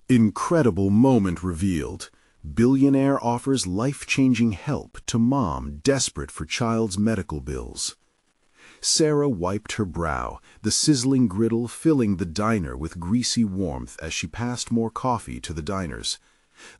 Incredible moment revealed. Billionaire offers life-changing help to mom desperate for child's medical bills. Sarah wiped her brow, the sizzling griddle filling the diner with greasy warmth as she passed more coffee to the diners.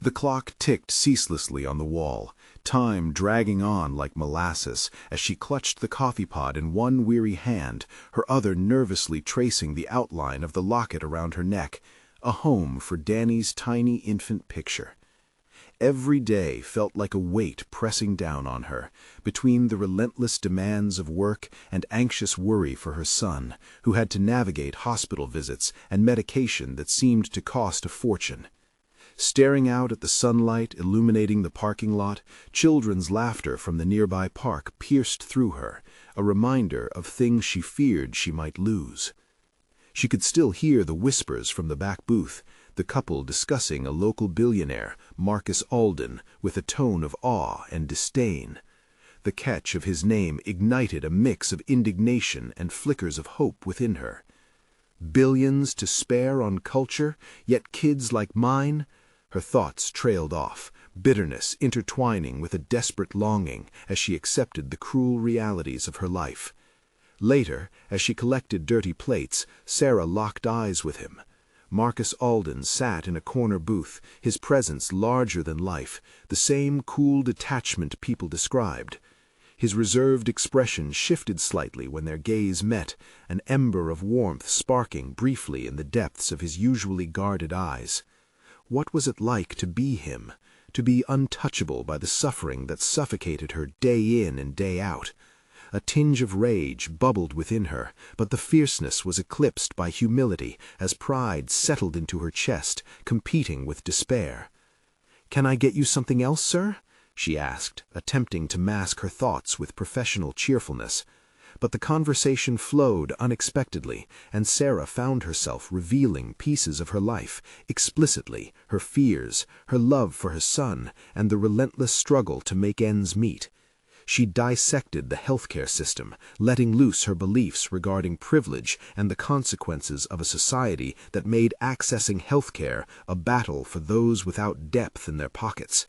The clock ticked ceaselessly on the wall, time dragging on like molasses as she clutched the coffee pot in one weary hand, her other nervously tracing the outline of the locket around her neck, a home for Danny's tiny infant picture. Every day felt like a weight pressing down on her, between the relentless demands of work and anxious worry for her son, who had to navigate hospital visits and medication that seemed to cost a fortune. Staring out at the sunlight illuminating the parking lot, children's laughter from the nearby park pierced through her, a reminder of things she feared she might lose. She could still hear the whispers from the back booth, the couple discussing a local billionaire, Marcus Alden, with a tone of awe and disdain. The catch of his name ignited a mix of indignation and flickers of hope within her. Billions to spare on culture, yet kids like mine? Her thoughts trailed off, bitterness intertwining with a desperate longing as she accepted the cruel realities of her life. Later, as she collected dirty plates, Sarah locked eyes with him. Marcus Alden sat in a corner booth, his presence larger than life, the same cool detachment people described. His reserved expression shifted slightly when their gaze met, an ember of warmth sparking briefly in the depths of his usually guarded eyes. What was it like to be him, to be untouchable by the suffering that suffocated her day in and day out? A tinge of rage bubbled within her, but the fierceness was eclipsed by humility as pride settled into her chest, competing with despair. "Can I get you something else, sir?" she asked, attempting to mask her thoughts with professional cheerfulness. But the conversation flowed unexpectedly, and Sarah found herself revealing pieces of her life, explicitly, her fears, her love for her son, and the relentless struggle to make ends meet. She dissected the healthcare system, letting loose her beliefs regarding privilege and the consequences of a society that made accessing healthcare a battle for those without depth in their pockets.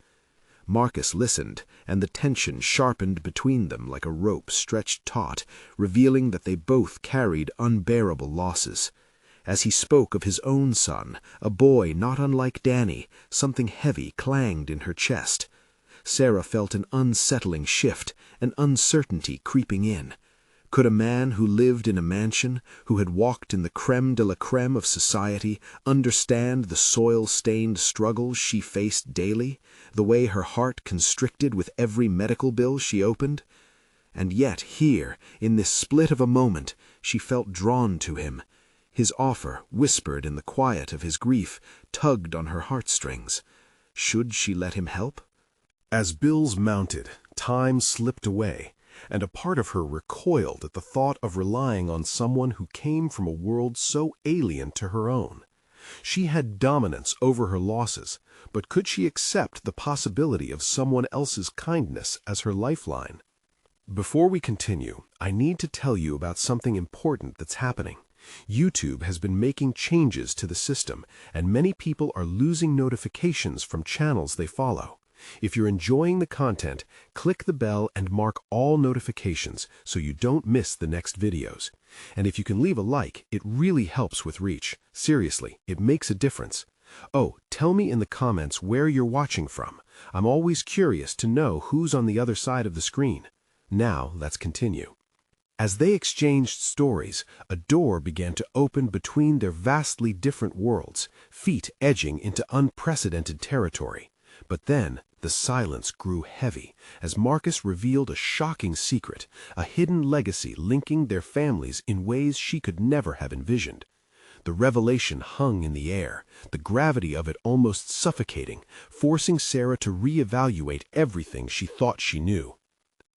Marcus listened, and the tension sharpened between them like a rope stretched taut, revealing that they both carried unbearable losses. As he spoke of his own son, a boy not unlike Danny, something heavy clanged in her chest. Sarah felt an unsettling shift, an uncertainty creeping in. Could a man who lived in a mansion, who had walked in the crème de la crème of society, understand the soil-stained struggles she faced daily, the way her heart constricted with every medical bill she opened? And yet here, in this split of a moment, she felt drawn to him. His offer, whispered in the quiet of his grief, tugged on her heartstrings. Should she let him help? As bills mounted, time slipped away, and a part of her recoiled at the thought of relying on someone who came from a world so alien to her own. She had dominance over her losses, but could she accept the possibility of someone else's kindness as her lifeline? Before we continue, I need to tell you about something important that's happening. YouTube has been making changes to the system, and many people are losing notifications from channels they follow. If you're enjoying the content, click the bell and mark all notifications so you don't miss the next videos. And if you can leave a like, it really helps with reach. Seriously, it makes a difference. Oh, tell me in the comments where you're watching from. I'm always curious to know who's on the other side of the screen. Now, let's continue. As they exchanged stories, a door began to open between their vastly different worlds, feet edging into unprecedented territory. But then, the silence grew heavy as Marcus revealed a shocking secret, a hidden legacy linking their families in ways she could never have envisioned. The revelation hung in the air, the gravity of it almost suffocating, forcing Sarah to reevaluate everything she thought she knew.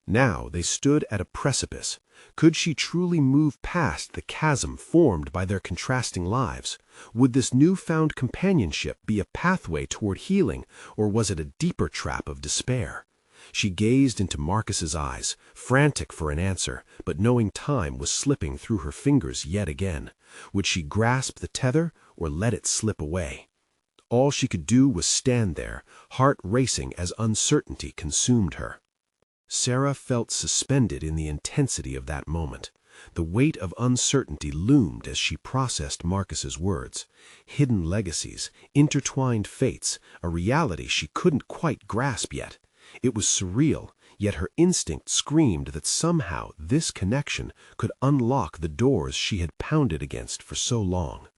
Now they stood at a precipice. Could she truly move past the chasm formed by their contrasting lives? Would this newfound companionship be a pathway toward healing, or was it a deeper trap of despair? She gazed into Marcus's eyes, frantic for an answer, but knowing time was slipping through her fingers yet again. Would she grasp the tether, or let it slip away? All she could do was stand there, heart racing as uncertainty consumed her. Sarah felt suspended in the intensity of that moment. The weight of uncertainty loomed as she processed Marcus's words. Hidden legacies, intertwined fates, a reality she couldn't quite grasp yet. It was surreal, yet her instinct screamed that somehow this connection could unlock the doors she had pounded against for so long.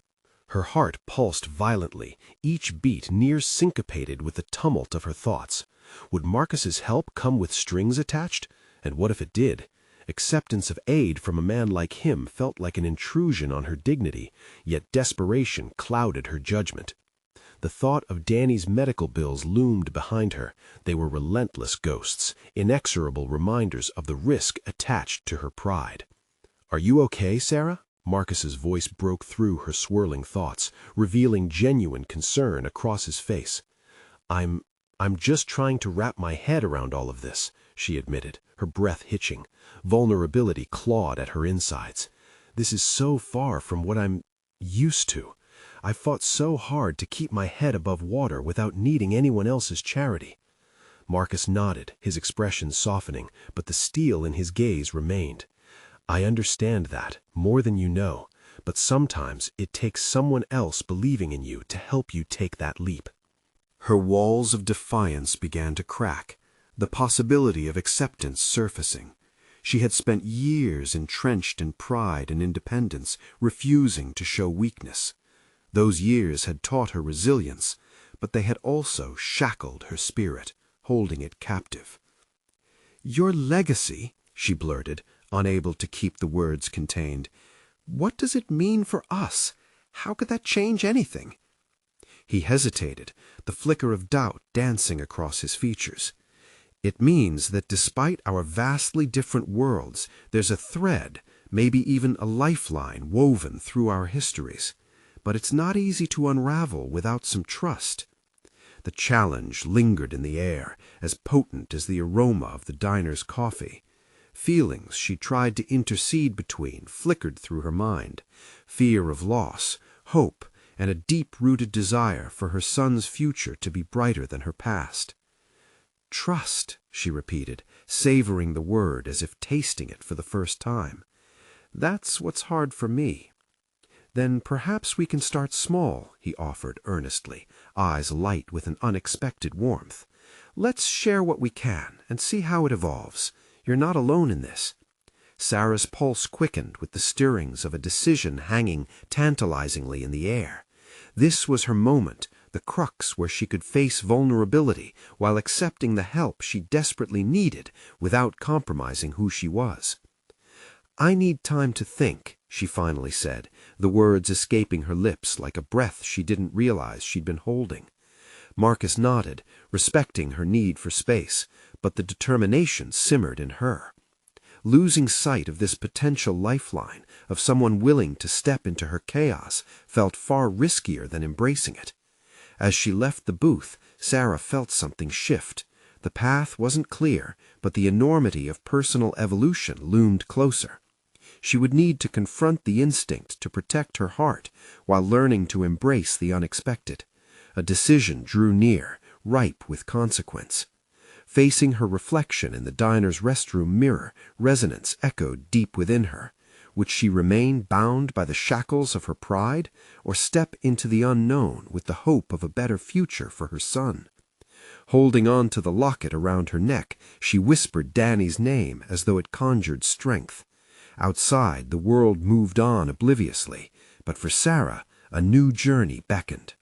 Her heart pulsed violently, each beat near syncopated with the tumult of her thoughts. Would Marcus's help come with strings attached? And what if it did? Acceptance of aid from a man like him felt like an intrusion on her dignity, yet desperation clouded her judgment. The thought of Danny's medical bills loomed behind her. They were relentless ghosts, inexorable reminders of the risk attached to her pride. "Are you okay, Sarah?" Marcus's voice broke through her swirling thoughts, revealing genuine concern across his face. I'm just trying to wrap my head around all of this," she admitted, her breath hitching. Vulnerability clawed at her insides. "This is so far from what I'm used to. I fought so hard to keep my head above water without needing anyone else's charity." Marcus nodded, his expression softening, but the steel in his gaze remained. "I understand that, more than you know, but sometimes it takes someone else believing in you to help you take that leap." Her walls of defiance began to crack, the possibility of acceptance surfacing. She had spent years entrenched in pride and independence, refusing to show weakness. Those years had taught her resilience, but they had also shackled her spirit, holding it captive. "Your legacy," she blurted, unable to keep the words contained. "What does it mean for us? How could that change anything?" He hesitated, the flicker of doubt dancing across his features. "It means that despite our vastly different worlds, there's a thread, maybe even a lifeline woven through our histories. But it's not easy to unravel without some trust." The challenge lingered in the air, as potent as the aroma of the diner's coffee. Feelings she tried to intercede between flickered through her mind: fear of loss, hope, and a deep-rooted desire for her son's future to be brighter than her past. "Trust," she repeated, savoring the word as if tasting it for the first time. "That's what's hard for me." "Then perhaps we can start small," he offered earnestly, eyes light with an unexpected warmth. "Let's share what we can and see how it evolves. You're not alone in this." Sarah's pulse quickened with the stirrings of a decision hanging tantalizingly in the air. This was her moment, the crux where she could face vulnerability while accepting the help she desperately needed without compromising who she was. "I need time to think," she finally said, the words escaping her lips like a breath she didn't realize she'd been holding. Marcus nodded, respecting her need for space, but the determination simmered in her. Losing sight of this potential lifeline, of someone willing to step into her chaos, felt far riskier than embracing it. As she left the booth, Sarah felt something shift. The path wasn't clear, but the enormity of personal evolution loomed closer. She would need to confront the instinct to protect her heart while learning to embrace the unexpected. A decision drew near, ripe with consequence. Facing her reflection in the diner's restroom mirror, resonance echoed deep within her. Would she remain bound by the shackles of her pride, or step into the unknown with the hope of a better future for her son? Holding on to the locket around her neck, she whispered Danny's name as though it conjured strength. Outside, the world moved on obliviously, but for Sarah, a new journey beckoned.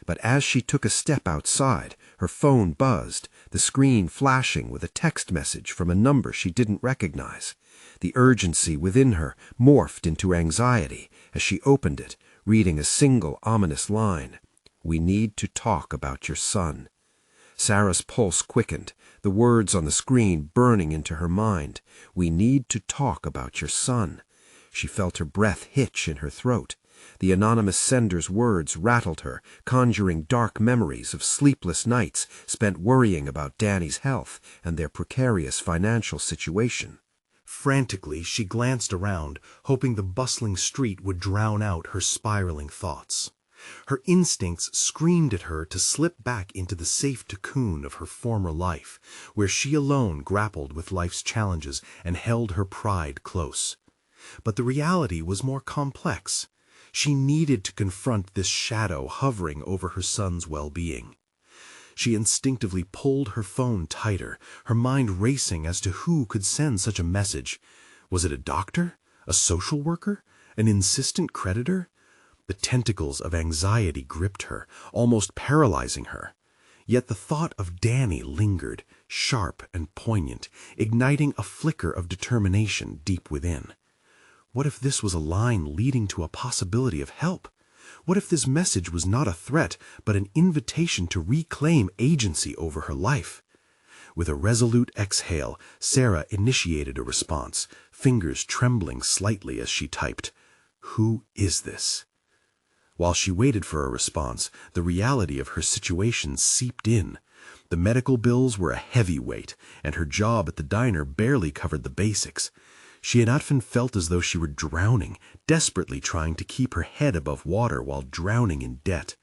But as she took a step outside, her phone buzzed, the screen flashing with a text message from a number she didn't recognize. The urgency within her morphed into anxiety as she opened it, reading a single ominous line: "We need to talk about your son." Sarah's pulse quickened, the words on the screen burning into her mind. "We need to talk about your son." She felt her breath hitch in her throat. The anonymous sender's words rattled her, conjuring dark memories of sleepless nights spent worrying about Danny's health and their precarious financial situation. Frantically, she glanced around, hoping the bustling street would drown out her spiraling thoughts. Her instincts screamed at her to slip back into the safe cocoon of her former life, where she alone grappled with life's challenges and held her pride close. But the reality was more complex. She needed to confront this shadow hovering over her son's well-being. She instinctively pulled her phone tighter, her mind racing as to who could send such a message. Was it a doctor? A social worker? An insistent creditor? The tentacles of anxiety gripped her, almost paralyzing her. Yet the thought of Danny lingered, sharp and poignant, igniting a flicker of determination deep within. What if this was a line leading to a possibility of help? What if this message was not a threat, but an invitation to reclaim agency over her life? With a resolute exhale, Sarah initiated a response, fingers trembling slightly as she typed, "Who is this?" While she waited for a response, the reality of her situation seeped in. The medical bills were a heavy weight, and her job at the diner barely covered the basics. She had often felt as though she were drowning, desperately trying to keep her head above water while drowning in debt.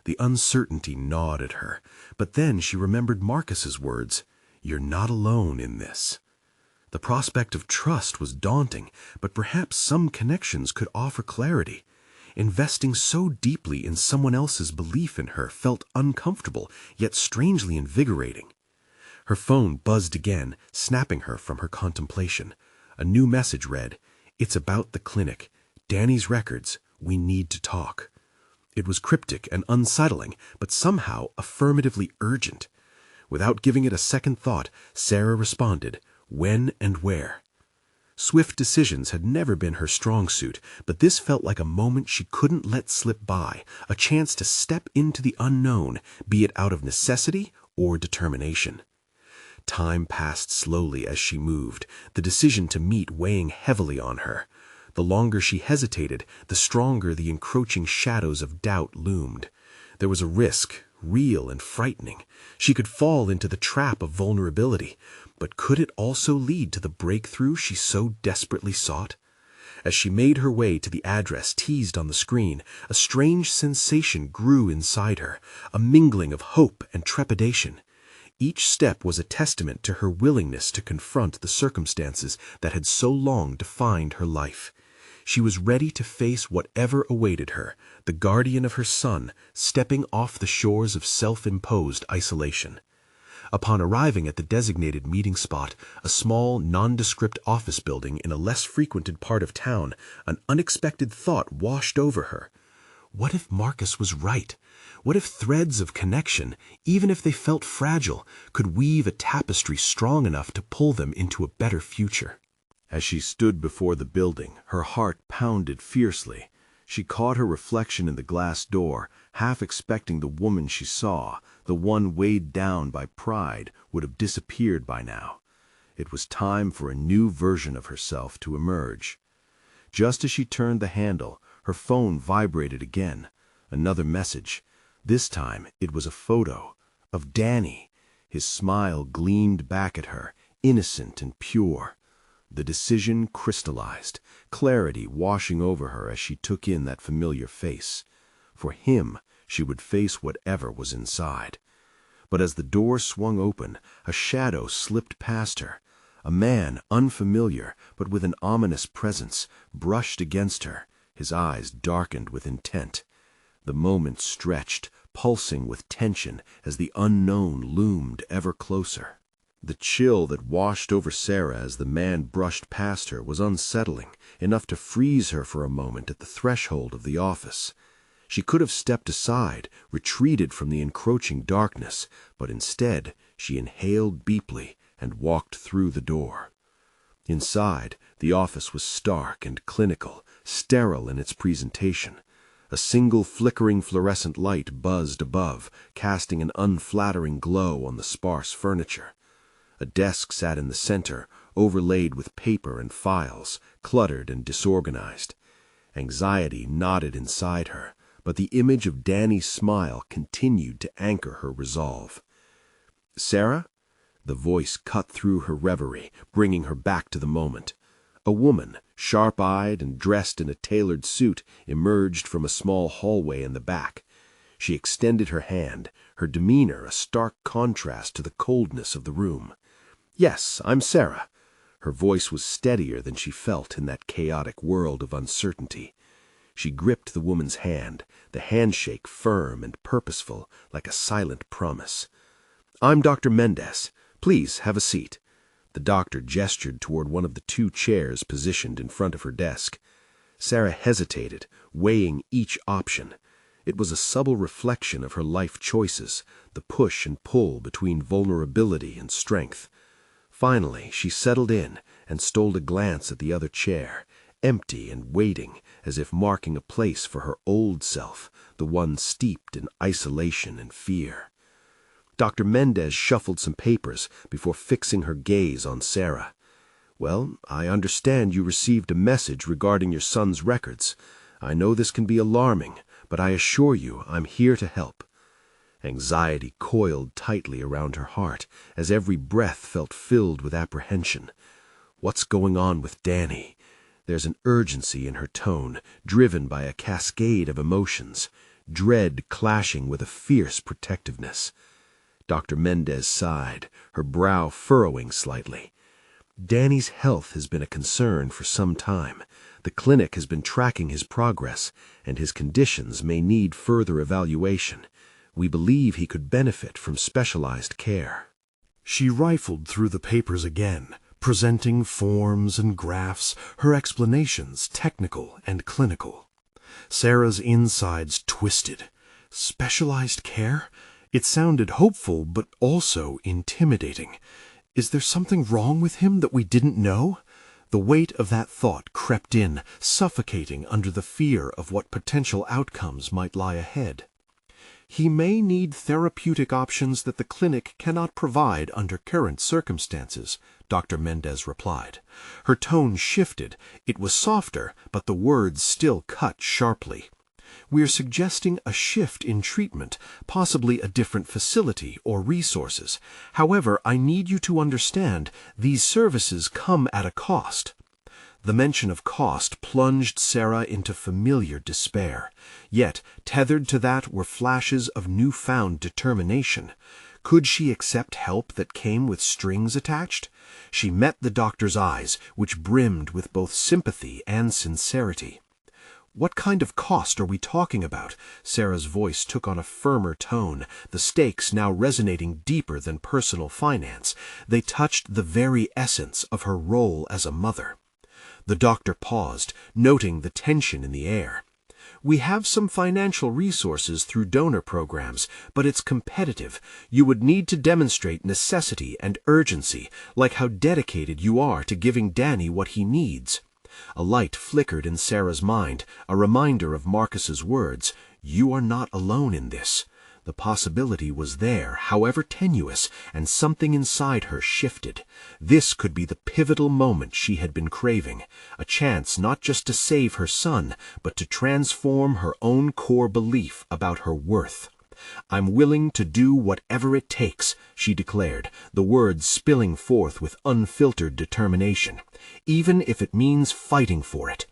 The uncertainty gnawed at her, but then she remembered Marcus's words, "You're not alone in this." The prospect of trust was daunting, but perhaps some connections could offer clarity. Investing so deeply in someone else's belief in her felt uncomfortable, yet strangely invigorating. Her phone buzzed again, snapping her from her contemplation. A new message read, "It's about the clinic. Danny's records. We need to talk." It was cryptic and unsettling, but somehow affirmatively urgent. Without giving it a second thought, Sarah responded, "When and where?" Swift decisions had never been her strong suit, but this felt like a moment she couldn't let slip by, a chance to step into the unknown, be it out of necessity or determination. Time passed slowly as she moved, the decision to meet weighing heavily on her. The longer she hesitated, the stronger the encroaching shadows of doubt loomed. There was a risk, real and frightening. She could fall into the trap of vulnerability, but could it also lead to the breakthrough she so desperately sought? As she made her way to the address teased on the screen, a strange sensation grew inside her, a mingling of hope and trepidation. Each step was a testament to her willingness to confront the circumstances that had so long defined her life. She was ready to face whatever awaited her, the guardian of her son, stepping off the shores of self-imposed isolation. Upon arriving at the designated meeting spot, a small, nondescript office building in a less frequented part of town, an unexpected thought washed over her. What if Marcus was right? What if threads of connection, even if they felt fragile, could weave a tapestry strong enough to pull them into a better future? As she stood before the building, her heart pounded fiercely. She caught her reflection in the glass door, half expecting the woman she saw, the one weighed down by pride, would have disappeared by now. It was time for a new version of herself to emerge. Just as she turned the handle, her phone vibrated again. Another message. This time it was a photo of Danny. His smile gleamed back at her, innocent and pure. The decision crystallized, clarity washing over her as she took in that familiar face. For him, she would face whatever was inside. But as the door swung open, a shadow slipped past her. A man, unfamiliar, but with an ominous presence, brushed against her, his eyes darkened with intent. The moment stretched, pulsing with tension as the unknown loomed ever closer. The chill that washed over Sarah as the man brushed past her was unsettling, enough to freeze her for a moment at the threshold of the office. She could have stepped aside, retreated from the encroaching darkness, but instead she inhaled deeply and walked through the door. Inside, the office was stark and clinical, sterile in its presentation. A single flickering fluorescent light buzzed above, casting an unflattering glow on the sparse furniture. A desk sat in the center, overlaid with paper and files, cluttered and disorganized. Anxiety knotted inside her, but the image of Danny's smile continued to anchor her resolve. "Sarah?" The voice cut through her reverie, bringing her back to the moment. A woman, sharp-eyed and dressed in a tailored suit, emerged from a small hallway in the back. She extended her hand, her demeanor a stark contrast to the coldness of the room. "Yes, I'm Sarah." Her voice was steadier than she felt in that chaotic world of uncertainty. She gripped the woman's hand, the handshake firm and purposeful, like a silent promise. "I'm Dr. Mendez. Please have a seat." The doctor gestured toward one of the 2 chairs positioned in front of her desk. Sarah hesitated, weighing each option. It was a subtle reflection of her life choices, the push and pull between vulnerability and strength. Finally, she settled in and stole a glance at the other chair, empty and waiting, as if marking a place for her old self, the one steeped in isolation and fear. Dr. Mendez shuffled some papers before fixing her gaze on Sarah. "Well, I understand you received a message regarding your son's records. I know this can be alarming, but I assure you I'm here to help." Anxiety coiled tightly around her heart as every breath felt filled with apprehension. What's going on with Danny? There's an urgency in her tone, driven by a cascade of emotions, dread clashing with a fierce protectiveness. Dr. Mendez sighed, her brow furrowing slightly. "Danny's health has been a concern for some time. The clinic has been tracking his progress, and his conditions may need further evaluation. We believe he could benefit from specialized care." She rifled through the papers again, presenting forms and graphs, her explanations technical and clinical. Sarah's insides twisted. Specialized care? It sounded hopeful, but also intimidating. Is there something wrong with him that we didn't know? The weight of that thought crept in, suffocating under the fear of what potential outcomes might lie ahead. "He may need therapeutic options that the clinic cannot provide under current circumstances," Dr. Mendez replied. Her tone shifted. It was softer, but the words still cut sharply. "We're suggesting a shift in treatment, possibly a different facility or resources. However, I need you to understand these services come at a cost." The mention of cost plunged Sarah into familiar despair. Yet, tethered to that were flashes of newfound determination. Could she accept help that came with strings attached? She met the doctor's eyes, which brimmed with both sympathy and sincerity. "What kind of cost are we talking about?" Sarah's voice took on a firmer tone, the stakes now resonating deeper than personal finance. They touched the very essence of her role as a mother. The doctor paused, noting the tension in the air. "We have some financial resources through donor programs, but it's competitive. You would need to demonstrate necessity and urgency, like how dedicated you are to giving Danny what he needs." A light flickered in Sarah's mind, a reminder of Marcus's words, "You are not alone in this." The possibility was there, however tenuous, and something inside her shifted. This could be the pivotal moment she had been craving, a chance not just to save her son, but to transform her own core belief about her worth. "I'm willing to do whatever it takes," she declared, the words spilling forth with unfiltered determination, "even if it means fighting for it."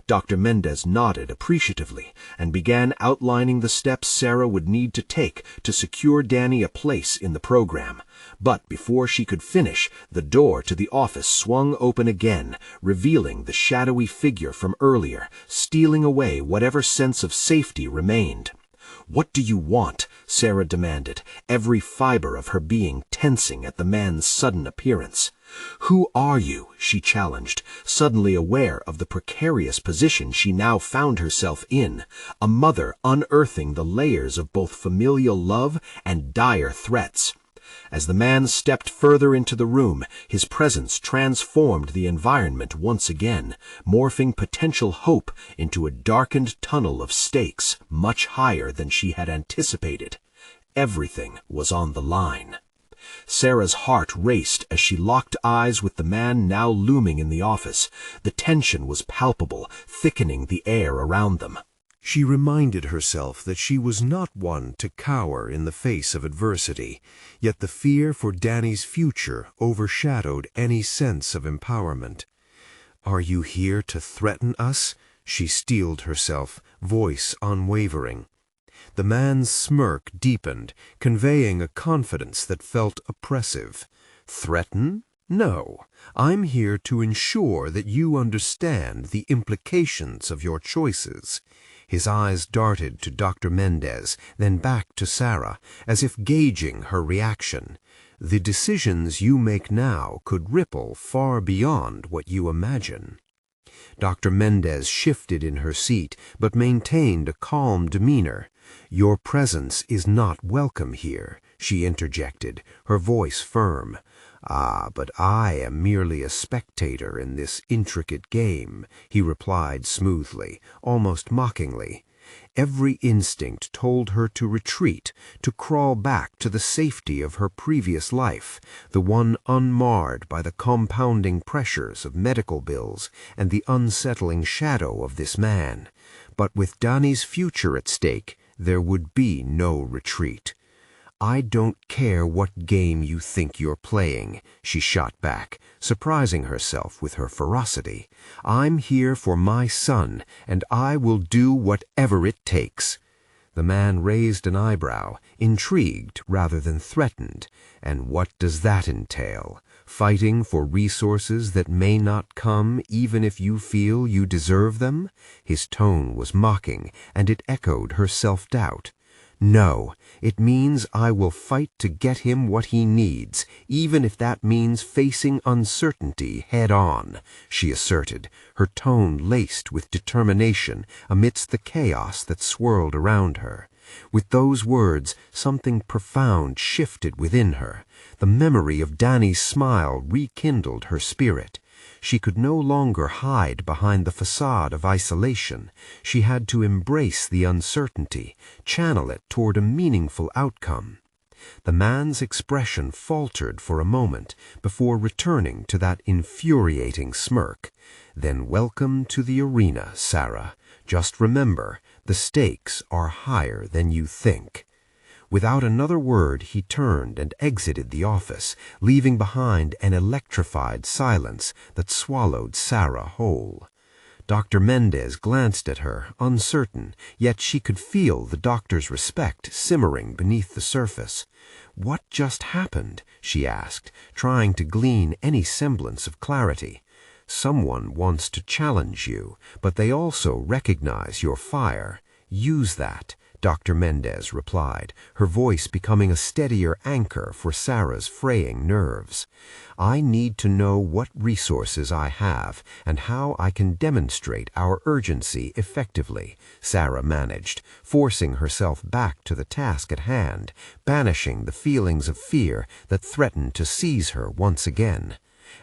Dr. Mendez nodded appreciatively and began outlining the steps Sarah would need to take to secure Danny a place in the program. But before she could finish, the door to the office swung open again, revealing the shadowy figure from earlier, stealing away whatever sense of safety remained. "What do you want?" Sarah demanded, every fiber of her being tensing at the man's sudden appearance. "Who are you?" she challenged, suddenly aware of the precarious position she now found herself in, a mother unearthing the layers of both familial love and dire threats. As the man stepped further into the room, his presence transformed the environment once again, morphing potential hope into a darkened tunnel of stakes much higher than she had anticipated. Everything was on the line. Sarah's heart raced as she locked eyes with the man now looming in the office. The tension was palpable, thickening the air around them. She reminded herself that she was not one to cower in the face of adversity, yet the fear for Danny's future overshadowed any sense of empowerment. "Are you here to threaten us?" She steeled herself, voice unwavering. The man's smirk deepened, conveying a confidence that felt oppressive. "Threaten? No. I'm here to ensure that you understand the implications of your choices." His eyes darted to Dr. Mendez, then back to Sarah, as if gauging her reaction. "The decisions you make now could ripple far beyond what you imagine." Dr. Mendez shifted in her seat, but maintained a calm demeanor. "Your presence is not welcome here," she interjected, her voice firm. "Ah, but I am merely a spectator in this intricate game," he replied smoothly, almost mockingly. Every instinct told her to retreat, to crawl back to the safety of her previous life, the one unmarred by the compounding pressures of medical bills and the unsettling shadow of this man. But with Danny's future at stake, there would be no retreat. "I don't care what game you think you're playing," she shot back, surprising herself with her ferocity. "I'm here for my son, and I will do whatever it takes." The man raised an eyebrow, intrigued rather than threatened. "And what does that entail? Fighting for resources that may not come even if you feel you deserve them?" His tone was mocking, and it echoed her self-doubt. "No, it means I will fight to get him what he needs, even if that means facing uncertainty head-on," she asserted, her tone laced with determination amidst the chaos that swirled around her. With those words, something profound shifted within her. The memory of Danny's smile rekindled her spirit. She could no longer hide behind the facade of isolation. She had to embrace the uncertainty, channel it toward a meaningful outcome. The man's expression faltered for a moment before returning to that infuriating smirk. "Then welcome to the arena, Sarah. Just remember, the stakes are higher than you think." Without another word, he turned and exited the office, leaving behind an electrified silence that swallowed Sarah whole. Dr. Mendez glanced at her, uncertain, yet she could feel the doctor's respect simmering beneath the surface. "What just happened?" she asked, trying to glean any semblance of clarity. "Someone wants to challenge you, but they also recognize your fire. Use that," Dr. Mendez replied, her voice becoming a steadier anchor for Sarah's fraying nerves. "I need to know what resources I have and how I can demonstrate our urgency effectively," Sarah managed, forcing herself back to the task at hand, banishing the feelings of fear that threatened to seize her once again.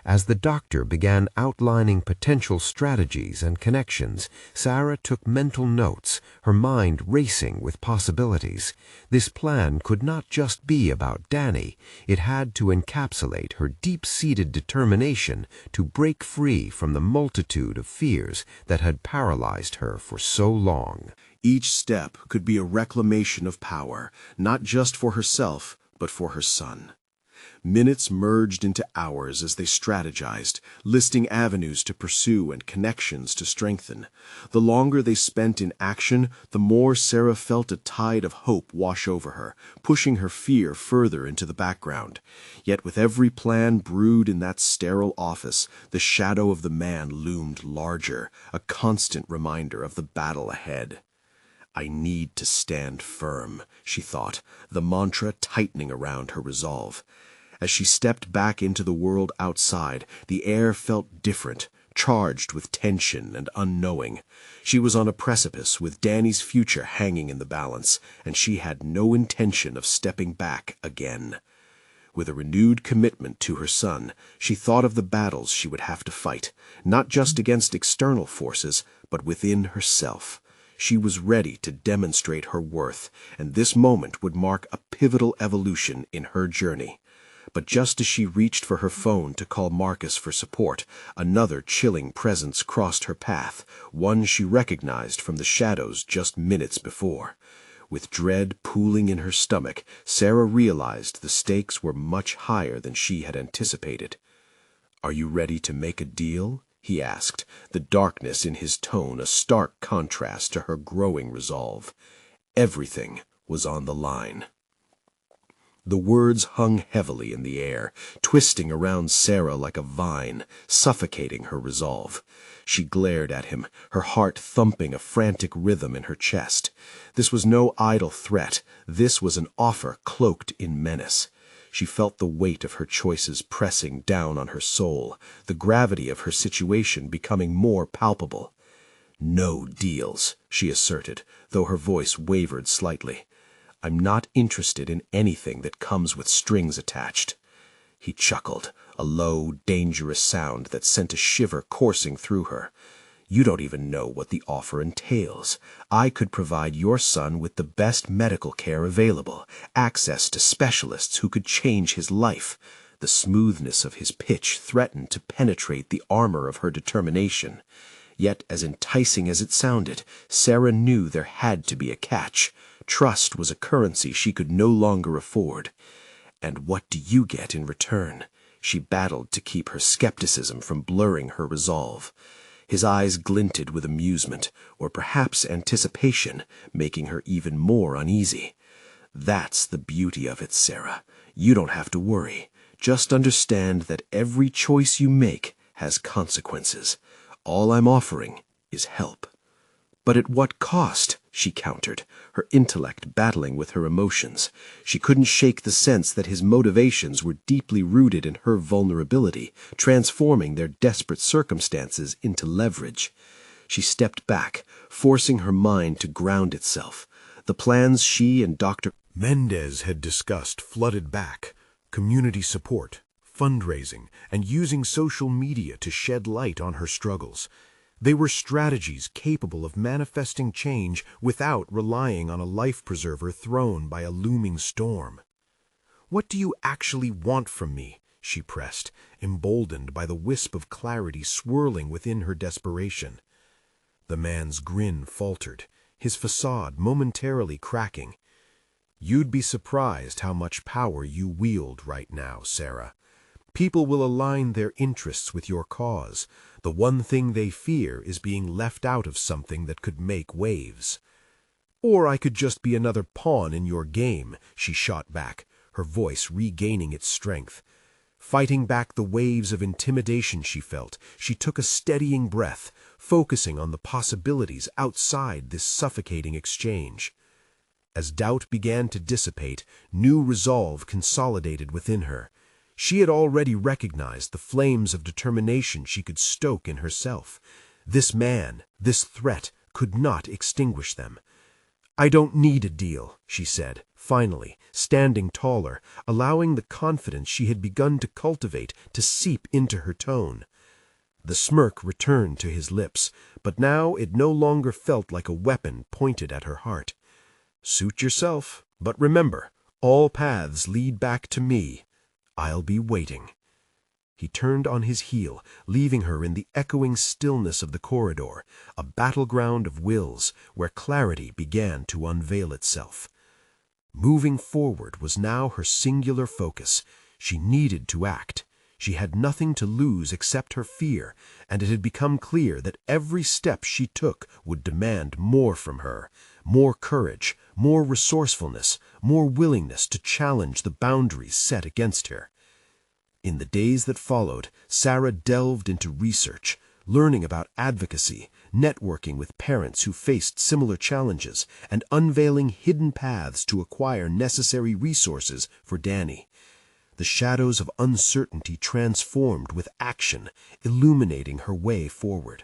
As the doctor began outlining potential strategies and connections, Sarah took mental notes, her mind racing with possibilities. This plan could not just be about Danny. It had to encapsulate her deep-seated determination to break free from the multitude of fears that had paralyzed her for so long. Each step could be a reclamation of power, not just for herself, but for her son. Minutes merged into hours as they strategized, listing avenues to pursue and connections to strengthen. The longer they spent in action, the more Sarah felt a tide of hope wash over her, pushing her fear further into the background. Yet with every plan brewed in that sterile office, the shadow of the man loomed larger, a constant reminder of the battle ahead. "I need to stand firm," she thought, the mantra tightening around her resolve. As she stepped back into the world outside, the air felt different, charged with tension and unknowing. She was on a precipice with Danny's future hanging in the balance, and she had no intention of stepping back again. With a renewed commitment to her son, she thought of the battles she would have to fight, not just against external forces, but within herself. She was ready to demonstrate her worth, and this moment would mark a pivotal evolution in her journey. But just as she reached for her phone to call Marcus for support, another chilling presence crossed her path, one she recognized from the shadows just minutes before. With dread pooling in her stomach, Sarah realized the stakes were much higher than she had anticipated. "Are you ready to make a deal?" he asked, the darkness in his tone a stark contrast to her growing resolve. Everything was on the line. The words hung heavily in the air, twisting around Sarah like a vine, suffocating her resolve. She glared at him, her heart thumping a frantic rhythm in her chest. This was no idle threat. This was an offer cloaked in menace. She felt the weight of her choices pressing down on her soul, the gravity of her situation becoming more palpable. "No deals," she asserted, though her voice wavered slightly. "I'm not interested in anything that comes with strings attached." He chuckled, a low, dangerous sound that sent a shiver coursing through her. "You don't even know what the offer entails. I could provide your son with the best medical care available, access to specialists who could change his life." The smoothness of his pitch threatened to penetrate the armor of her determination. Yet, as enticing as it sounded, Sarah knew there had to be a catch. Trust was a currency she could no longer afford. "And what do you get in return?" She battled to keep her skepticism from blurring her resolve. His eyes glinted with amusement, or perhaps anticipation, making her even more uneasy. "That's the beauty of it, Sarah. You don't have to worry. Just understand that every choice you make has consequences. All I'm offering is help." "But at what cost?" she countered, her intellect battling with her emotions. She couldn't shake the sense that his motivations were deeply rooted in her vulnerability, transforming their desperate circumstances into leverage. She stepped back, forcing her mind to ground itself. The plans she and Dr. Mendez had discussed flooded back: community support, fundraising, and using social media to shed light on her struggles. They were strategies capable of manifesting change without relying on a life preserver thrown by a looming storm. "What do you actually want from me?" she pressed, emboldened by the wisp of clarity swirling within her desperation. The man's grin faltered, his facade momentarily cracking. "You'd be surprised how much power you wield right now, Sarah. People will align their interests with your cause. The one thing they fear is being left out of something that could make waves." "Or I could just be another pawn in your game," she shot back, her voice regaining its strength. Fighting back the waves of intimidation she felt, she took a steadying breath, focusing on the possibilities outside this suffocating exchange. As doubt began to dissipate, new resolve consolidated within her. She had already recognized the flames of determination she could stoke in herself. This man, this threat, could not extinguish them. "I don't need a deal," she said, finally, standing taller, allowing the confidence she had begun to cultivate to seep into her tone. The smirk returned to his lips, but now it no longer felt like a weapon pointed at her heart. "Suit yourself, but remember, all paths lead back to me. I'll be waiting." He turned on his heel, leaving her in the echoing stillness of the corridor, a battleground of wills where clarity began to unveil itself. Moving forward was now her singular focus. She needed to act. She had nothing to lose except her fear, and it had become clear that every step she took would demand more from her, more courage, more resourcefulness, more willingness to challenge the boundaries set against her. In the days that followed, Sarah delved into research, learning about advocacy, networking with parents who faced similar challenges, and unveiling hidden paths to acquire necessary resources for Danny. The shadows of uncertainty transformed with action, illuminating her way forward.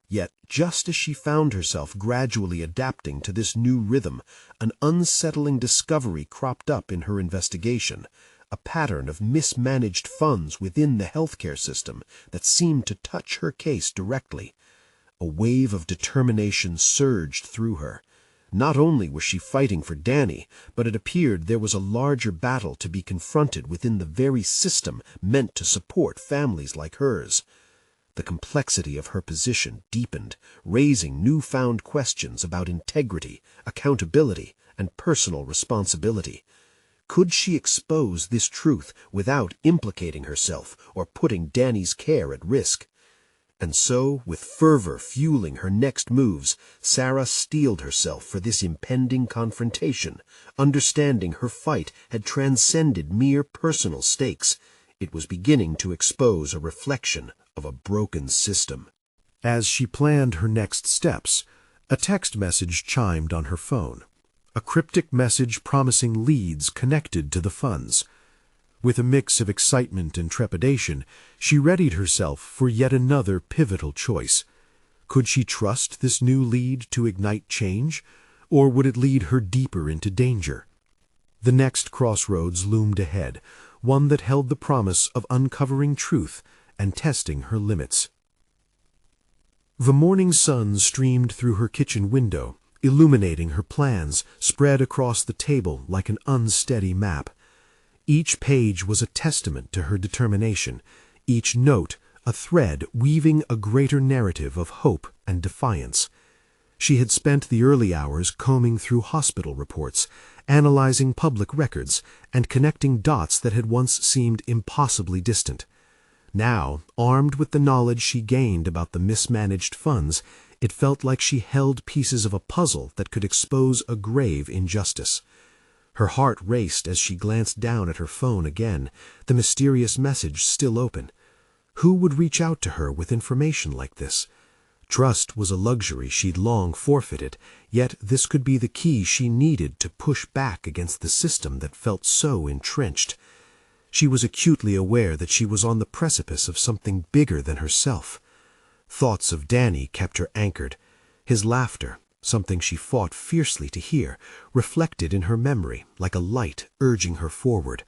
Yet, just as she found herself gradually adapting to this new rhythm, an unsettling discovery cropped up in her investigation, a pattern of mismanaged funds within the healthcare system that seemed to touch her case directly. A wave of determination surged through her. Not only was she fighting for Danny, but it appeared there was a larger battle to be confronted within the very system meant to support families like hers. The complexity of her position deepened, raising newfound questions about integrity, accountability, and personal responsibility. Could she expose this truth without implicating herself or putting Danny's care at risk? And so, with fervor fueling her next moves, Sarah steeled herself for this impending confrontation, understanding her fight had transcended mere personal stakes. It was beginning to expose a reflection of a broken system. As she planned her next steps, a text message chimed on her phone, a cryptic message promising leads connected to the funds. With a mix of excitement and trepidation, she readied herself for yet another pivotal choice. Could she trust this new lead to ignite change, or would it lead her deeper into danger? The next crossroads loomed ahead, one that held the promise of uncovering truth and testing her limits. The morning sun streamed through her kitchen window, illuminating her plans spread across the table like an unsteady map. Each page was a testament to her determination, each note a thread weaving a greater narrative of hope and defiance. She had spent the early hours combing through hospital reports, analyzing public records, and connecting dots that had once seemed impossibly distant. Now, armed with the knowledge she gained about the mismanaged funds, it felt like she held pieces of a puzzle that could expose a grave injustice. Her heart raced as she glanced down at her phone again, the mysterious message still open. Who would reach out to her with information like this? Trust was a luxury she'd long forfeited, yet this could be the key she needed to push back against the system that felt so entrenched. She was acutely aware that she was on the precipice of something bigger than herself. Thoughts of Danny kept her anchored. His laughter, something she fought fiercely to hear, reflected in her memory like a light urging her forward.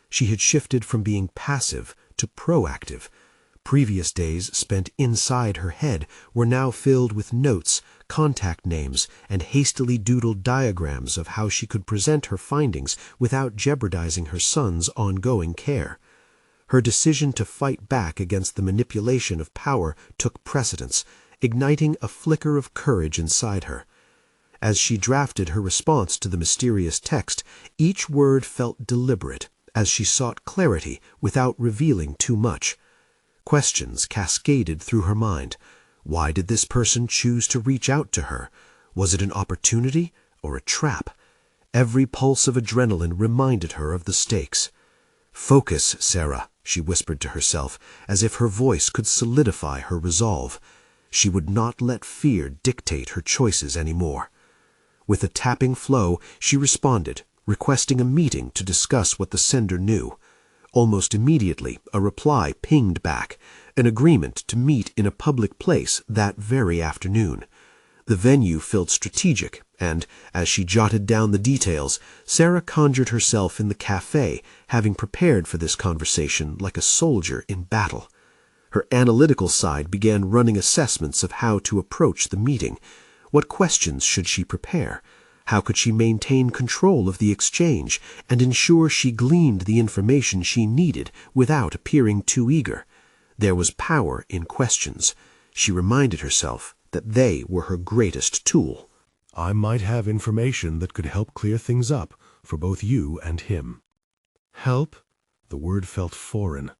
She had shifted from being passive to proactive. Previous days spent inside her head were now filled with notes, contact names, and hastily doodled diagrams of how she could present her findings without jeopardizing her son's ongoing care. Her decision to fight back against the manipulation of power took precedence, igniting a flicker of courage inside her. As she drafted her response to the mysterious text, each word felt deliberate, as she sought clarity without revealing too much. Questions cascaded through her mind. Why did this person choose to reach out to her? Was it an opportunity or a trap? Every pulse of adrenaline reminded her of the stakes. "Focus, Sarah," she whispered to herself, as if her voice could solidify her resolve. She would not let fear dictate her choices anymore. With a tapping flow, she responded, requesting a meeting to discuss what the sender knew. Almost immediately, a reply pinged back, an agreement to meet in a public place that very afternoon. The venue felt strategic, and, as she jotted down the details, Sarah conjured herself in the cafe, having prepared for this conversation like a soldier in battle. Her analytical side began running assessments of how to approach the meeting. What questions should she prepare? How could she maintain control of the exchange and ensure she gleaned the information she needed without appearing too eager? There was power in questions. She reminded herself that they were her greatest tool. I might have information that could help clear things up for both you and him. Help? The word felt foreign.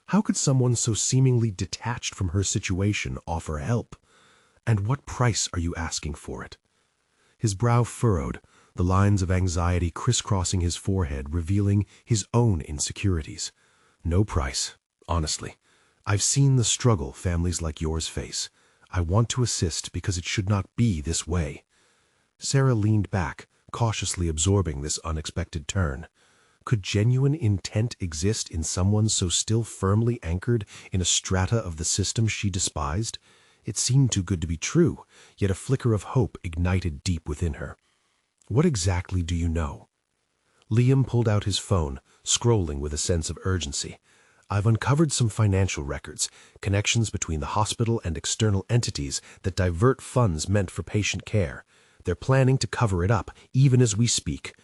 How could someone so seemingly detached from her situation offer help? And what price are you asking for it? His brow furrowed, the lines of anxiety crisscrossing his forehead revealing his own insecurities. No price, honestly. I've seen the struggle families like yours face. I want to assist because it should not be this way. Sarah leaned back, cautiously absorbing this unexpected turn. Could genuine intent exist in someone so still firmly anchored in a strata of the system she despised? It seemed too good to be true, yet a flicker of hope ignited deep within her. What exactly do you know? Liam pulled out his phone, scrolling with a sense of urgency. I've uncovered some financial records, connections between the hospital and external entities that divert funds meant for patient care. They're planning to cover it up, even as we speak.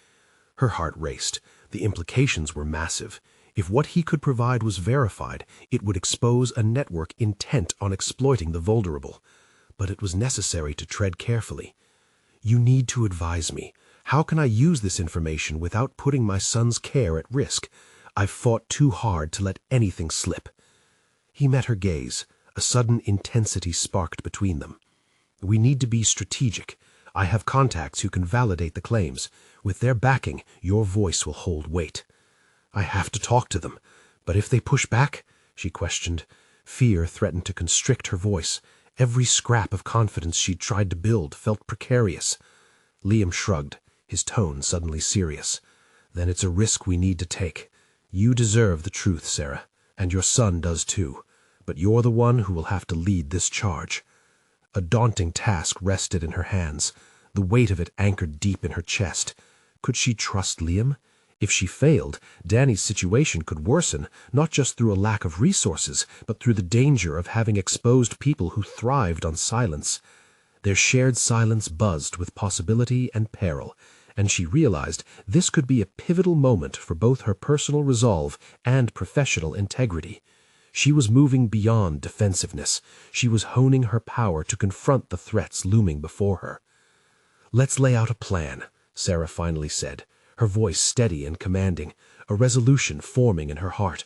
Her heart raced. The implications were massive. If what he could provide was verified, it would expose a network intent on exploiting the vulnerable. But it was necessary to tread carefully. You need to advise me. How can I use this information without putting my son's care at risk? I've fought too hard to let anything slip. He met her gaze, A sudden intensity sparked between them. "We need to be strategic. I have contacts who can validate the claims. With their backing, your voice will hold weight." "I have to talk to them. But if they push back?" she questioned. Fear threatened to constrict her voice. Every scrap of confidence she'd tried to build felt precarious. Liam shrugged, his tone suddenly serious. "Then it's a risk we need to take. You deserve the truth, Sarah, and your son does too. But you're the one who will have to lead this charge." A daunting task rested in her hands, the weight of it anchored deep in her chest. Could she trust Liam? If she failed, Danny's situation could worsen, not just through a lack of resources, but through the danger of having exposed people who thrived on silence. Their shared silence buzzed with possibility and peril, and she realized this could be a pivotal moment for both her personal resolve and professional integrity. She was moving beyond defensiveness. She was honing her power to confront the threats looming before her. "Let's lay out a plan," Sarah finally said, her voice steady and commanding, a resolution forming in her heart.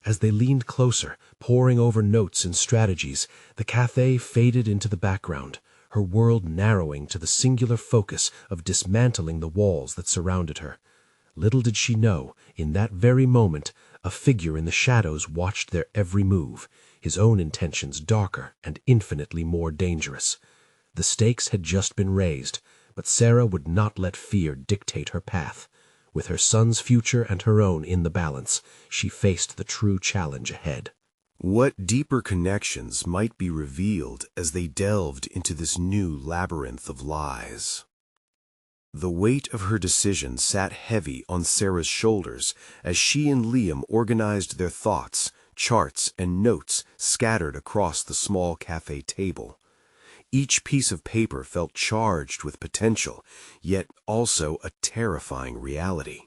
As they leaned closer, poring over notes and strategies, the cafe faded into the background, her world narrowing to the singular focus of dismantling the walls that surrounded her. Little did she know, in that very moment, a figure in the shadows watched their every move, his own intentions darker and infinitely more dangerous. The stakes had just been raised, but Sarah would not let fear dictate her path. With her son's future and her own in the balance, she faced the true challenge ahead. What deeper connections might be revealed as they delved into this new labyrinth of lies? The weight of her decision sat heavy on Sarah's shoulders as she and Liam organized their thoughts, charts, and notes scattered across the small cafe table. Each piece of paper felt charged with potential, yet also a terrifying reality.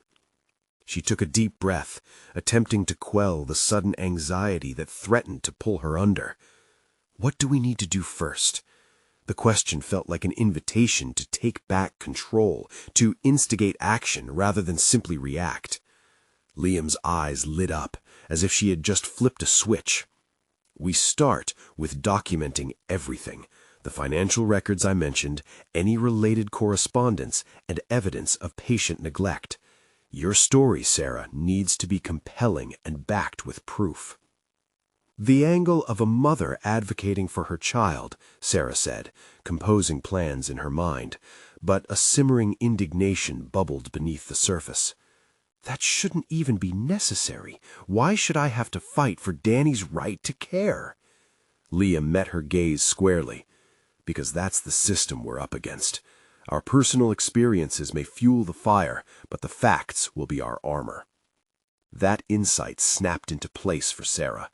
She took a deep breath, attempting to quell the sudden anxiety that threatened to pull her under. What do we need to do first? The question felt like an invitation to take back control, to instigate action rather than simply react. Liam's eyes lit up, as if she had just flipped a switch. "We start with documenting everything. The financial records I mentioned, any related correspondence, and evidence of patient neglect. Your story, Sarah, needs to be compelling and backed with proof." "The angle of a mother advocating for her child," Sarah said, composing plans in her mind, but a simmering indignation bubbled beneath the surface. "That shouldn't even be necessary. Why should I have to fight for Danny's right to care?" Liam met her gaze squarely. "Because that's the system we're up against. Our personal experiences may fuel the fire, but the facts will be our armor." That insight snapped into place for Sarah.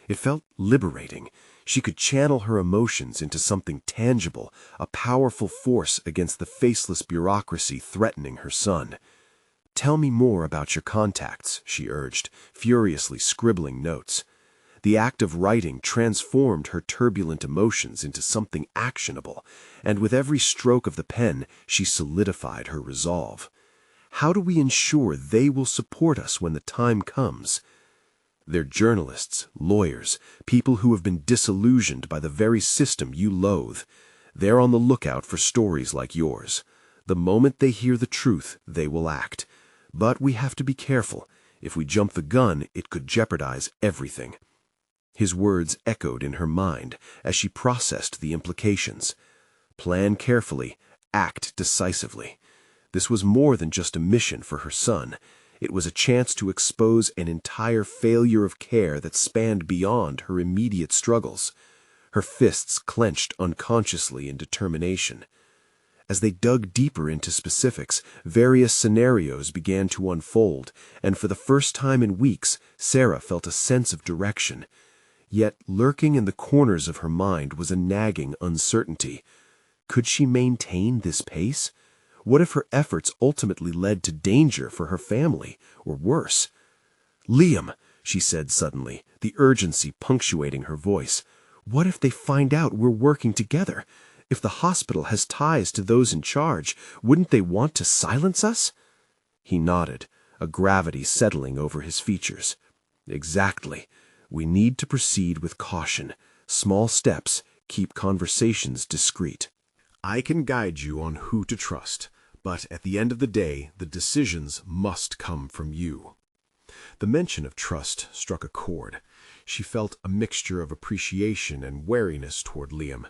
It felt liberating. She could channel her emotions into something tangible, a powerful force against the faceless bureaucracy threatening her son. "Tell me more about your contacts," she urged, furiously scribbling notes. The act of writing transformed her turbulent emotions into something actionable, and with every stroke of the pen, she solidified her resolve. "How do we ensure they will support us when the time comes?" "They're journalists, lawyers, people who have been disillusioned by the very system you loathe. They're on the lookout for stories like yours. The moment they hear the truth, they will act. But we have to be careful. If we jump the gun, it could jeopardize everything." His words echoed in her mind as she processed the implications. Plan carefully, act decisively. This was more than just a mission for her son. It was a chance to expose an entire failure of care that spanned beyond her immediate struggles. Her fists clenched unconsciously in determination. As they dug deeper into specifics, various scenarios began to unfold, and for the first time in weeks, Sarah felt a sense of direction. Yet lurking in the corners of her mind was a nagging uncertainty. Could she maintain this pace? What if her efforts ultimately led to danger for her family, or worse? "Liam," she said suddenly, the urgency punctuating her voice, "what if they find out we're working together? If the hospital has ties to those in charge, wouldn't they want to silence us?" He nodded, a gravity settling over his features. "Exactly. We need to proceed with caution, Small steps keep conversations discreet. I can guide you on who to trust, but at the end of the day, the decisions must come from you. The mention of trust struck a chord. She felt a mixture of appreciation and wariness toward Liam.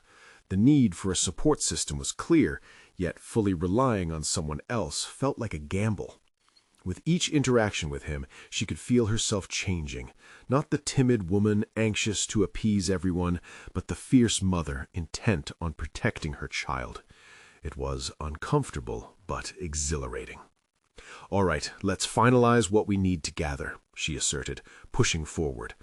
The need for a support system was clear, yet fully relying on someone else felt like a gamble. With each interaction with him, she could feel herself changing. Not the timid woman anxious to appease everyone, but the fierce mother intent on protecting her child. It was uncomfortable, but exhilarating. "All right, let's finalize what we need to gather," she asserted, pushing forward.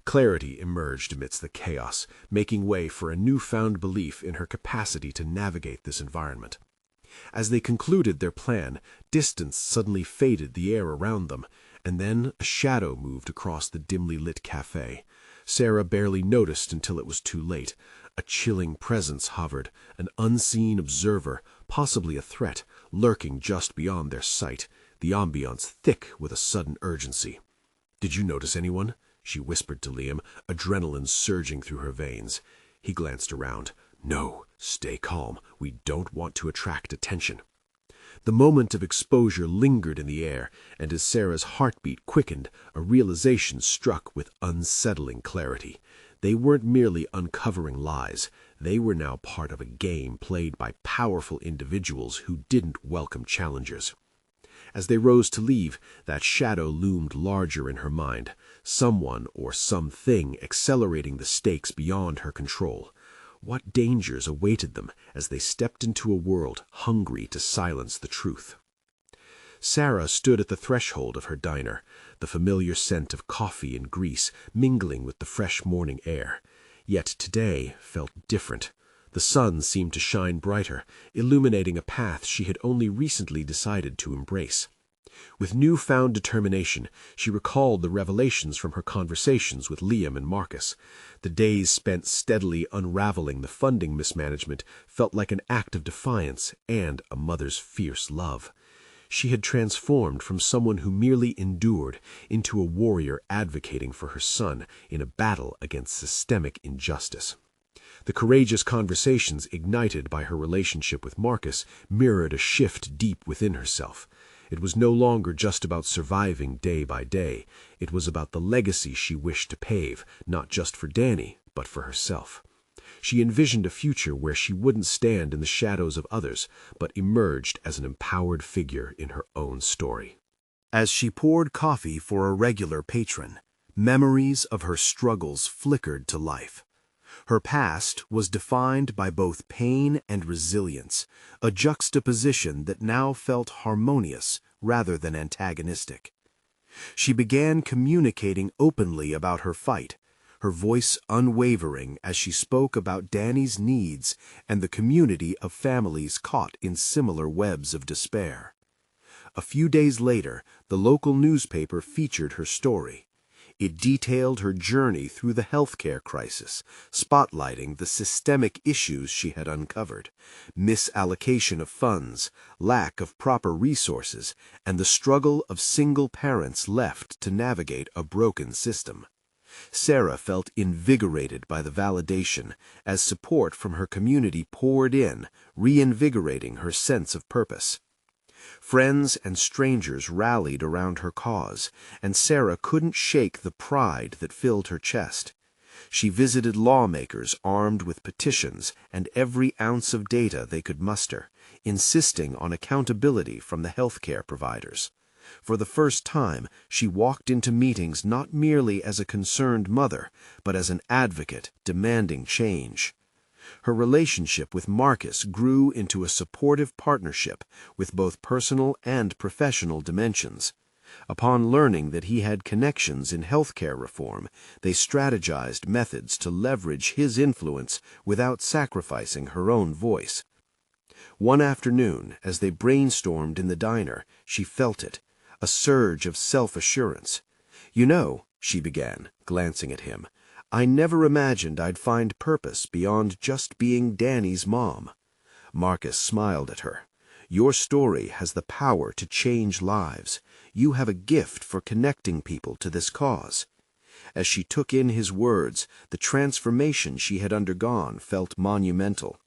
Clarity emerged amidst the chaos, making way for a newfound belief in her capacity to navigate this environment. As they concluded their plan, distance suddenly faded the air around them, and then a shadow moved across the dimly lit cafe. Sarah barely noticed until it was too late. A chilling presence hovered, an unseen observer, possibly a threat, lurking just beyond their sight, the ambiance thick with a sudden urgency. "Did you notice anyone?" she whispered to Liam, adrenaline surging through her veins. He glanced around. "No, stay calm. We don't want to attract attention." The moment of exposure lingered in the air, and as Sarah's heartbeat quickened, a realization struck with unsettling clarity. They weren't merely uncovering lies. They were now part of a game played by powerful individuals who didn't welcome challengers. As they rose to leave, that shadow loomed larger in her mind, someone or something accelerating the stakes beyond her control. What dangers awaited them as they stepped into a world hungry to silence the truth? Sarah stood at the threshold of her diner, the familiar scent of coffee and grease mingling with the fresh morning air. Yet today felt different. The sun seemed to shine brighter, illuminating a path she had only recently decided to embrace. With newfound determination, she recalled the revelations from her conversations with Liam and Marcus. The days spent steadily unraveling the funding mismanagement felt like an act of defiance and a mother's fierce love. She had transformed from someone who merely endured into a warrior advocating for her son in a battle against systemic injustice. The courageous conversations ignited by her relationship with Marcus mirrored a shift deep within herself. It was no longer just about surviving day by day. It was about the legacy she wished to pave, not just for Danny, but for herself. She envisioned a future where she wouldn't stand in the shadows of others, but emerged as an empowered figure in her own story. As she poured coffee for a regular patron, memories of her struggles flickered to life. Her past was defined by both pain and resilience, a juxtaposition that now felt harmonious rather than antagonistic. She began communicating openly about her fight, her voice unwavering as she spoke about Danny's needs and the community of families caught in similar webs of despair. A few days later, the local newspaper featured her story. It detailed her journey through the healthcare crisis, spotlighting the systemic issues she had uncovered: misallocation of funds, lack of proper resources, and the struggle of single parents left to navigate a broken system. Sarah felt invigorated by the validation as support from her community poured in, reinvigorating her sense of purpose. Friends and strangers rallied around her cause, and Sarah couldn't shake the pride that filled her chest. She visited lawmakers armed with petitions and every ounce of data they could muster, insisting on accountability from the healthcare providers. For the first time, she walked into meetings not merely as a concerned mother, but as an advocate demanding change. Her relationship with Marcus grew into a supportive partnership with both personal and professional dimensions. Upon learning that he had connections in healthcare reform, they strategized methods to leverage his influence without sacrificing her own voice. One afternoon, as they brainstormed in the diner, she felt it, a surge of self-assurance. "You know," she began, glancing at him, "I never imagined I'd find purpose beyond just being Danny's mom." Marcus smiled at her. "Your story has the power to change lives. You have a gift for connecting people to this cause." As she took in his words, the transformation she had undergone felt monumental.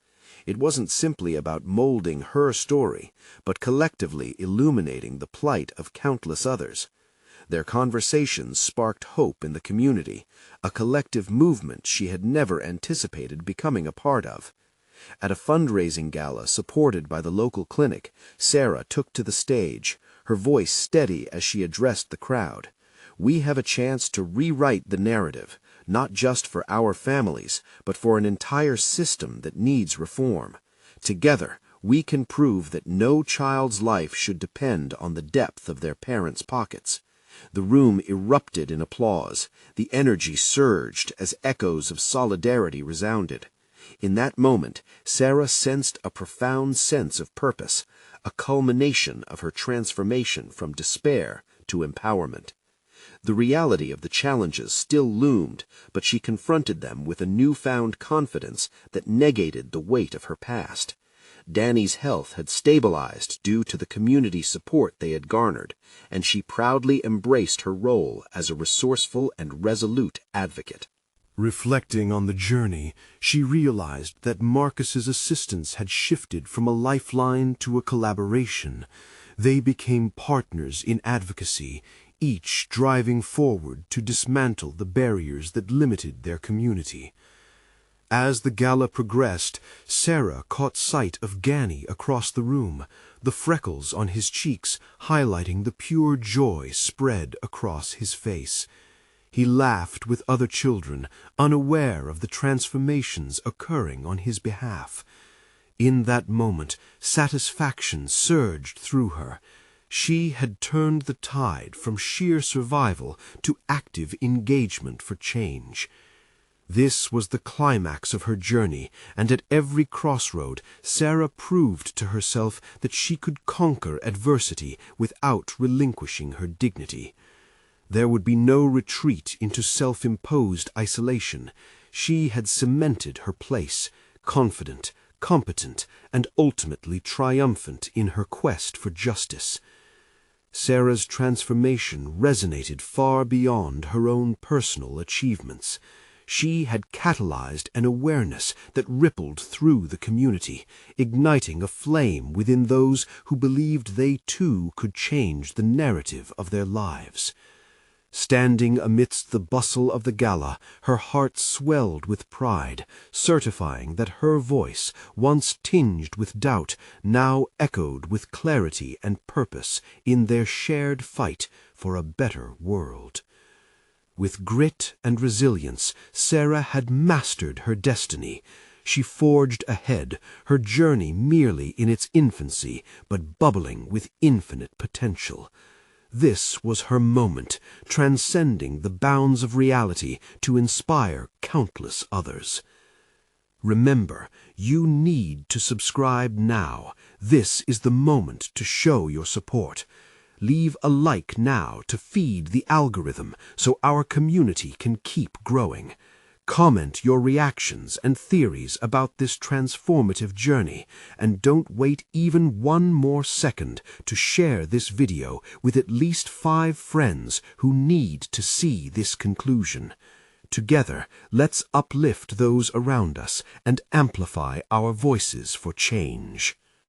It wasn't simply about molding her story, but collectively illuminating the plight of countless others. Their conversations sparked hope in the community, a collective movement she had never anticipated becoming a part of. At a fundraising gala supported by the local clinic, Sarah took to the stage, her voice steady as she addressed the crowd. "We have a chance to rewrite the narrative, not just for our families, but for an entire system that needs reform. Together, we can prove that no child's life should depend on the depth of their parents' pockets." The room erupted in applause. The energy surged as echoes of solidarity resounded. In that moment, Sarah sensed a profound sense of purpose, a culmination of her transformation from despair to empowerment. The reality of the challenges still loomed, but she confronted them with a newfound confidence that negated the weight of her past. Danny's health had stabilized due to the community support they had garnered, and she proudly embraced her role as a resourceful and resolute advocate. Reflecting on the journey, she realized that Marcus's assistance had shifted from a lifeline to a collaboration. They became partners in advocacy, each driving forward to dismantle the barriers that limited their community. As the gala progressed, Sarah caught sight of Danny across the room, the freckles on his cheeks highlighting the pure joy spread across his face. He laughed with other children, unaware of the transformations occurring on his behalf. In that moment, satisfaction surged through her. She had turned the tide from sheer survival to active engagement for change. This was the climax of her journey, and at every crossroad, Sarah proved to herself that she could conquer adversity without relinquishing her dignity. There would be no retreat into self-imposed isolation. She had cemented her place, confident, competent, and ultimately triumphant in her quest for justice. Sarah's transformation resonated far beyond her own personal achievements. She had catalyzed an awareness that rippled through the community, igniting a flame within those who believed they too could change the narrative of their lives. Standing amidst the bustle of the gala, her heart swelled with pride, certifying that her voice, once tinged with doubt, now echoed with clarity and purpose in their shared fight for a better world. With grit and resilience, Sarah had mastered her destiny. She forged ahead, her journey merely in its infancy, but bubbling with infinite potential. This was her moment, transcending the bounds of reality to inspire countless others. Remember, you need to subscribe now. This is the moment to show your support. Leave a like now to feed the algorithm so our community can keep growing. Comment your reactions and theories about this transformative journey, and don't wait even one more second to share this video with at least 5 friends who need to see this conclusion. Together, let's uplift those around us and amplify our voices for change.